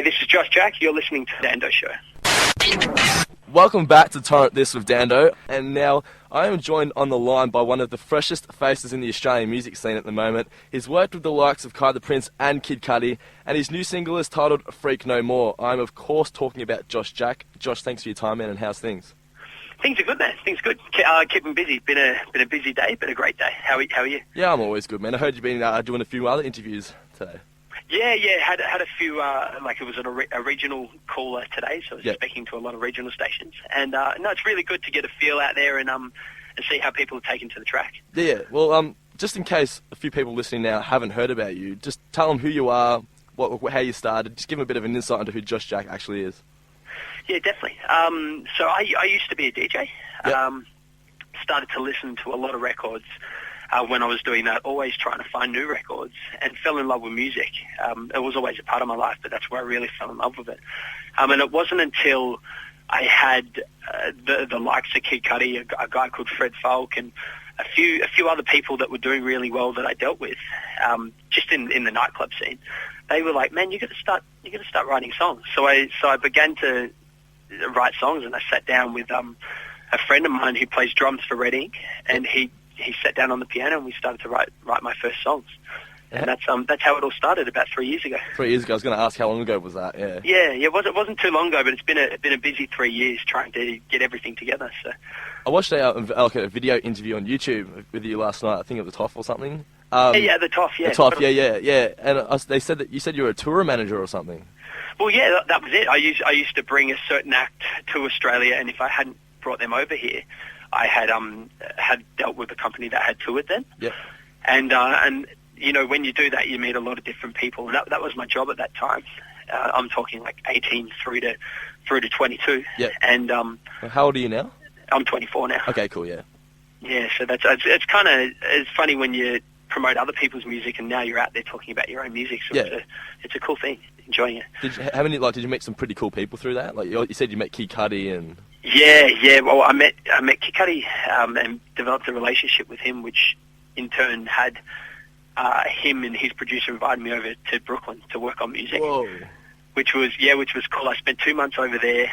Hey, this is Jakq. You're listening to the Dando Show. Welcome back to Torrent This with Dando, and now I am joined on the line by one of the freshest faces in the Australian music scene at the moment. He's worked with the likes of Kai the Prince and Kid Cudi, and his new single is titled Freak No More. I'm of course talking about Jakq. Josh, thanks for your time, man, and how's things? Things are good, man. Things are good. Keeping busy. Been a busy day, been a great day. How are you? Yeah, I'm always good, man. I heard you've been doing a few other interviews today. Yeah. Had a few. It was a regional caller today, so I was speaking to a lot of regional stations. And no, it's really good to get a feel out there and see how people are taken to the track. Yeah. Well, just in case a few people listening now haven't heard about you, just tell them who you are, how you started. Just give them a bit of an insight into who Jakq actually is. Yeah, definitely. So I used to be a DJ. Yep. Started to listen to a lot of records when I was doing that, always trying to find new records, and fell in love with music. It was always a part of my life, but that's where I really fell in love with it. And it wasn't until I had the likes of Kid Cudi, a guy called Fred Falk, and a few other people that were doing really well that I dealt with, just in the nightclub scene. They were like, "Man, you got to start writing songs." So I began to write songs, and I sat down with a friend of mine who plays drums for Red Ink, and he sat down on the piano and we started to write my first songs. And that's how it all started about 3 years ago. 3 years ago. I was going to ask how long ago was that? Yeah. Yeah. It wasn't too long ago, but it's been a busy 3 years trying to get everything together. So I watched a video interview on YouTube with you last night. I think at the TOF or something. The TOF. Yeah. The TOF. Yeah. And they said that you said you were a tour manager or something. Well, yeah, that was it. I used to bring a certain act to Australia, and if I hadn't brought them over here, I had dealt with a company that had toured then. Yep. And you know, when you do that, you meet a lot of different people, and that was my job at that time. I'm talking like 18 through to 22. Yeah. And how old are you now? I'm 24 now. Okay, cool. Yeah. Yeah. So it's kind of funny when you promote other people's music, and now you're out there talking about your own music. So it's a cool thing. Enjoying it. Did you meet some pretty cool people through that? Like you said, you met Kid Cudi and. Yeah. Well, I met Kid Cudi and developed a relationship with him, which in turn had him and his producer invited me over to Brooklyn to work on music. Whoa. Which was cool. I spent 2 months over there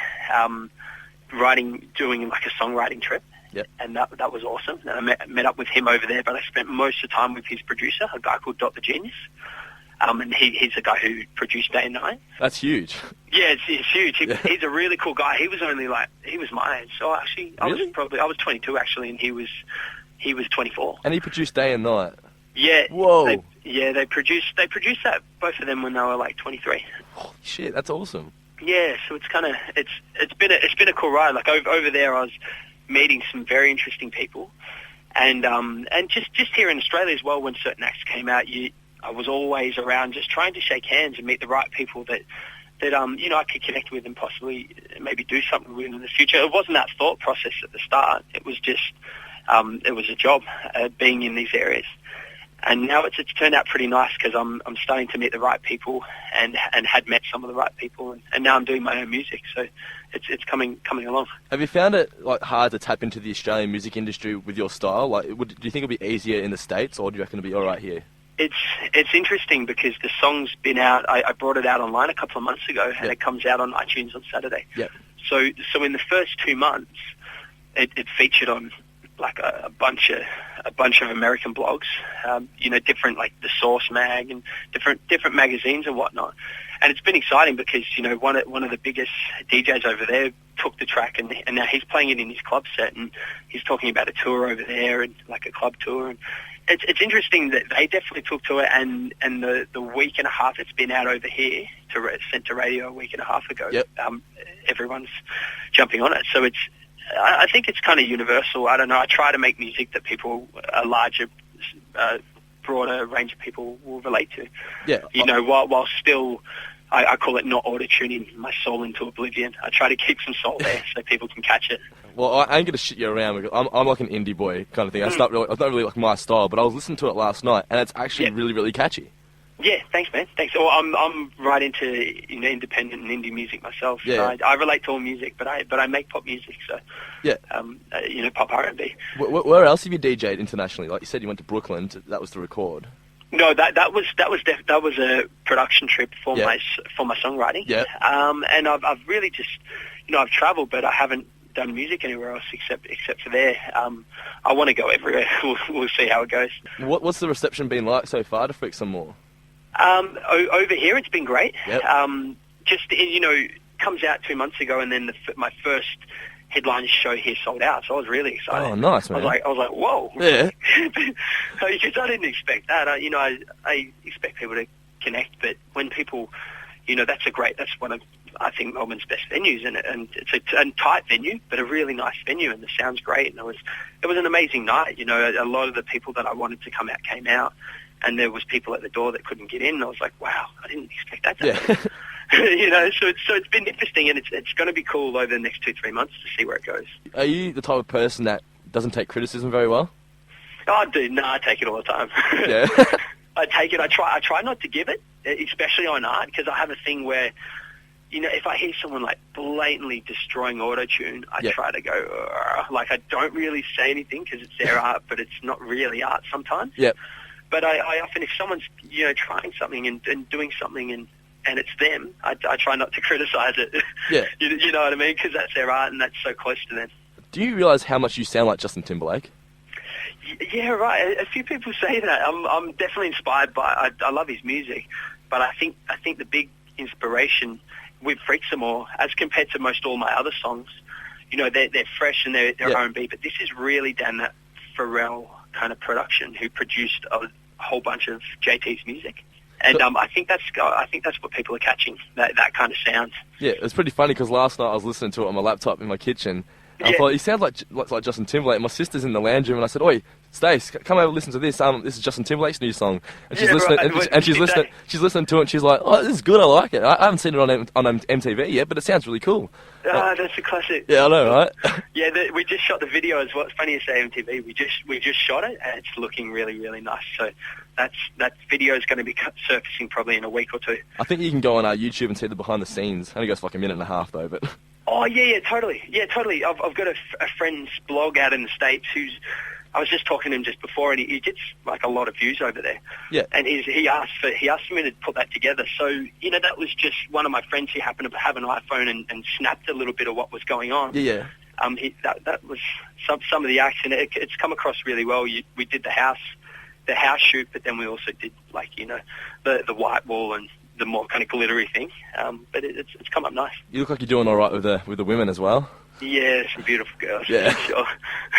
doing like a songwriting trip. Yep. And that was awesome. And I met up with him over there, but I spent most of the time with his producer, a guy called Dot the Genius. And he's the guy who produced Day and Night. That's huge. Yeah, it's huge. He's a really cool guy. He was my age. So actually, I was 22 actually, and he was 24. And he produced Day and Night. Yeah. Whoa. They produced that, both of them, when they were like 23. Holy shit, that's awesome. Yeah, so it's been a cool ride. Like over there, I was meeting some very interesting people, and just here in Australia as well. When certain acts came out, I was always around just trying to shake hands and meet the right people that I could connect with and possibly maybe do something with in the future. It wasn't that thought process at the start. It was just it was a job being in these areas. And now it's turned out pretty nice because I'm starting to meet the right people and had met some of the right people, and now I'm doing my own music, so it's coming along. Have you found it like hard to tap into the Australian music industry with your style? Like, do you think it'll be easier in the States, or do you reckon it'll be all right here? It's interesting because the song's been out. I brought it out online a couple of months ago, and it comes out on iTunes on Saturday. Yep. So in the first 2 months, it featured on like a bunch of American blogs, different like the Source Mag and different magazines and whatnot. And it's been exciting because one of the biggest DJs over there took the track and now he's playing it in his club set, and he's talking about a tour over there and like a club tour. And it's interesting that they definitely took to it, and the week and a half it's been out over here sent to radio a week and a half ago. Yep. Everyone's jumping on it, so I think it's kind of universal. I don't know. I try to make music that a larger, broader range of people will relate to. Yeah. While still, I call it not auto-tuning my soul into oblivion. I try to keep some soul there so people can catch it. Well, I ain't going to shit you around because I'm like an indie boy kind of thing. It's not really like my style, but I was listening to it last night, and it's actually really, really catchy. Yeah, thanks, man. Thanks. Well, I'm right into independent and indie music myself. Yeah. So I relate to all music, but I make pop music. So yeah, pop R&B. Where else have you DJ'd internationally? Like you said, you went to Brooklyn. That was to record. No, that was a production trip for Yeah. my songwriting. Yeah. And I've really just, I've travelled, but I haven't done music anywhere else except for there. I want to go everywhere. We'll see how it goes. What's the reception been like so far to Freak Some More? Over here, it's been great. Yep. Just comes out 2 months ago, and then my first headline show here sold out, so I was really excited. Oh, nice, man. I was like, whoa. Yeah. Because I didn't expect that. I expect people to connect, but when people, that's one of, I think, Melbourne's best venues, and it's a tight venue, but a really nice venue, and the sound's great, and it was an amazing night. A lot of the people that I wanted to come out came out, and there was people at the door that couldn't get in, and I was like, wow, I didn't expect that to happen. So it's been interesting, and it's going to be cool over the next 2-3 months to see where it goes. Are you the type of person that doesn't take criticism very well? Oh, dude, no, I take it all the time. Yeah. I take it. I try not to give it, especially on art, because I have a thing where, if I hear someone like blatantly destroying auto-tune, I try to go, like, I don't really say anything because it's their art, but it's not really art sometimes. Yep. But I often, if someone's, trying something and doing something and it's them, I try not to criticise it. Yeah. You know what I mean? Because that's their art and that's so close to them. Do you realise how much you sound like Justin Timberlake? Yeah, right. A few people say that. I'm definitely inspired by. I love his music, but I think the big inspiration with Freak Some More, as compared to most all my other songs, they're fresh and they're R&B, but this is really down that Pharrell kind of production, who produced a whole bunch of JT's music. And I think that's what people are catching, that kind of sound. Yeah, it's pretty funny because last night I was listening to it on my laptop in my kitchen. I thought, he sounds like Justin Timberlake. My sister's in the lounge room, and I said, "Oi, Stace, come over and listen to this. This is Justin Timberlake's new song." And she's listening, and she's listening. She's listening to it, and she's like, "Oh, this is good. I like it. I haven't seen it on MTV yet, but it sounds really cool." That's a classic. Yeah, I know, right? Yeah, we just shot the video as well. It's funny you say MTV. We just shot it, and it's looking really, really nice. So that video is going to be surfacing probably in a week or two. I think you can go on our YouTube and see the behind the scenes. It only goes for like a minute and a half though, but. Oh yeah, totally. Yeah, totally. I've got a friend's blog out in the States I was just talking to him just before, and he gets like a lot of views over there. Yeah. And he asked me to put that together. So that was just one of my friends who happened to have an iPhone and snapped a little bit of what was going on. Yeah. That was some of the action. It's come across really well. We did the house shoot, but then we also did like the white wall and the more kind of glittery thing, but it's come up nice. You look like you're doing all right with the women as well. Yeah, some beautiful girls. Yeah, sure.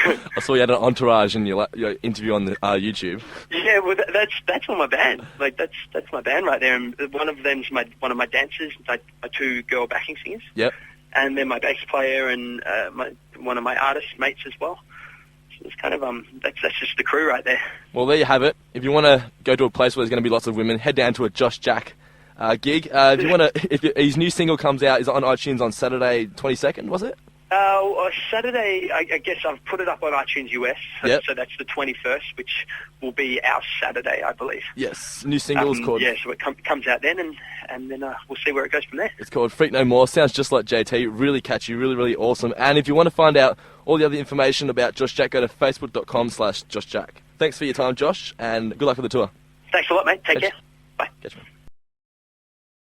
I saw you had an entourage in your interview on the YouTube. Yeah, well, that's on my band. Like that's my band right there. And one of them's one of my dancers, my two girl backing singers. Yep. And then my bass player and one of my artist mates as well. So it's kind of that's just the crew right there. Well, there you have it. If you want to go to a place where there's going to be lots of women, head down to a Jakq gig. If you want to, if his new single comes out, is it on iTunes on Saturday 22nd? Was it? Saturday, I guess I've put it up on iTunes US, so that's the 21st, which will be our Saturday, I believe. Yes, new single is called... Yeah, so it comes out then, and then we'll see where it goes from there. It's called Freak No More. Sounds just like JT, really catchy, really, really awesome. And if you want to find out all the other information about Josh Jakq, go to facebook.com/JoshJakq. Thanks for your time, Josh, and good luck with the tour. Thanks a lot, mate. Take care. Bye. Catch me.